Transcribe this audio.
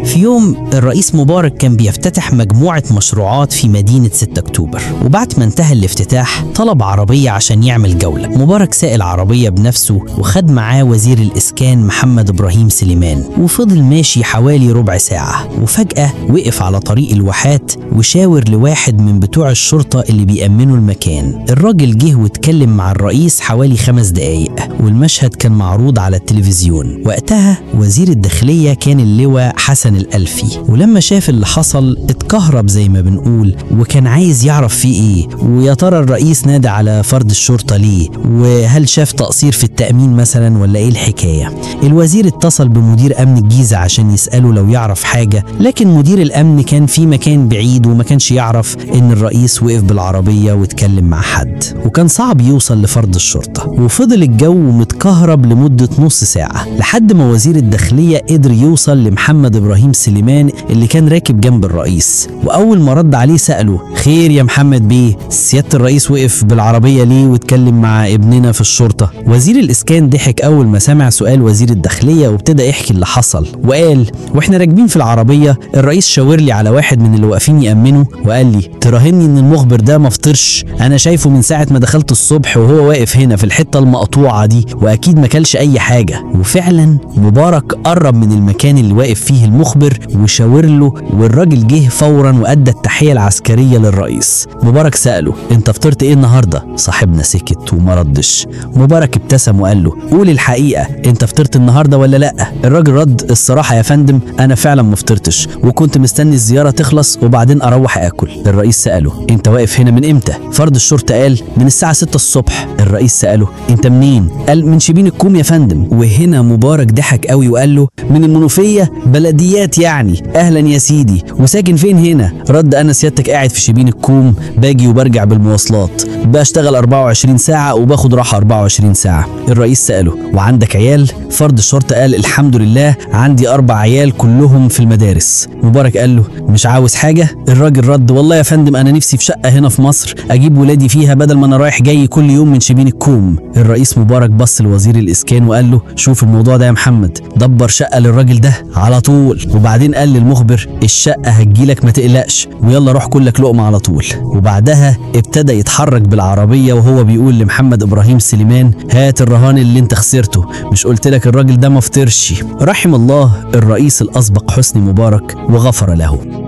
في يوم الرئيس مبارك كان بيفتتح مجموعة مشروعات في مدينة 6 أكتوبر، وبعد ما انتهى الافتتاح طلب عربية عشان يعمل جولة. مبارك ساق العربية بنفسه وخد معاه وزير الإسكان محمد إبراهيم سليمان، وفضل ماشي حوالي ربع ساعة، وفجأة وقف على طريق الواحات وشاور لواحد من بتوع الشرطة اللي بيأمنوا المكان. الراجل جه واتكلم مع الرئيس حوالي 5 دقايق، والمشهد كان معروض على التلفزيون. وقتها وزير الداخلية كان اللواء حسن الألفي، ولما شاف اللي حصل اتكهرب زي ما بنقول، وكان عايز يعرف فيه ايه، ويا ترى الرئيس نادى على فرد الشرطة ليه، وهل شاف تقصير في التأمين مثلا ولا ايه الحكاية. الوزير اتصل بمدير أمن الجيزة عشان يسأله لو يعرف حاجة، لكن مدير الأمن كان في مكان بعيد وما كانش يعرف ان الرئيس وقف بالعربية واتكلم مع حد، وكان صعب يوصل لفرد الشرطة. وفضل الجو متكهرب لمدة نص ساعة لحد ما وزير الداخلية قدر يوصل لمحمد إبراهيم سليمان اللي كان راكب جنب الرئيس. وأول ما رد عليه سأله: خير يا محمد بيه، سيادة الرئيس وقف بالعربية ليه واتكلم مع ابننا في الشرطة؟ وزير الإسكان ضحك أول ما سمع سؤال وزير الداخلية وابتدى يحكي اللي حصل، وقال: واحنا راكبين في العربية الرئيس شاور لي على واحد من اللي واقفين يأمنوا وقال لي تراهني ان المخبر ده ما فطرش، انا شايفه من ساعة ما دخلت الصبح وهو واقف هنا في الحتة المقطوعة دي، واكيد ما كلش اي حاجة. وفعلا مبارك قرب من المكان اللي واقف فيه المخبر وشاور له، والراجل جه فورا وادى التحية العسكرية للرئيس. مبارك سأله: انت فطرت ايه النهاردة؟ صاحبنا سكت وما ردش. مبارك ابتسم وقال له: قول الحقيقة، انت فطرت النهاردة ولا لا؟ الراجل رد: الصراحة يا فندم انا فعلا ما فطرتش، وكنت مستني الزيارة تخلص وبعدين اروح اكل. الرئيس سأله: انت واقف هنا من امتى؟ فرد الشرطة قال: من الساعة 6 الصبح. الرئيس سأله: انت منين؟ قال: من شبين الكوم يا فندم. وهنا مبارك ضحك قوي وقال له: من المنوفية؟ بلديات يعني؟ اهلا يا سيدي، وساكن فين هنا؟ رد: انا سيادتك قاعد في شبين الكوم، باجي وبرجع بالمواصلات، بشتغل 24 ساعة وباخد راحة 24 ساعة. الرئيس سأله: وعندك عيال؟ فرد الشرطة قال: الحمد لله عندي 4 عيال كلهم في المدارس. مبارك قال له: مش عاوز حاجة؟ الراجل رد: والله يا فندم انا نفسي في شقة هنا في مصر اجيب ولادي فيها بدل ما انا رايح جاي كل يوم من شبين الكوم. الرئيس مبارك بص لوزير الاسكان وقال له: شوف الموضوع ده يا محمد، دبر شقة للراجل ده على طول. وبعدين قال للمخبر: الشقة هتجيلك ما تقلقش، ويلا روح كلك لقمة على طول. وبعدها ابتدى يتحرك بالعربية وهو بيقول لمحمد إبراهيم سليمان: هات الرهان اللي انت خسرته، مش قلت لك الراجل ده ما فطرش؟ رحم الله الرئيس الأسبق حسني مبارك وغفر له.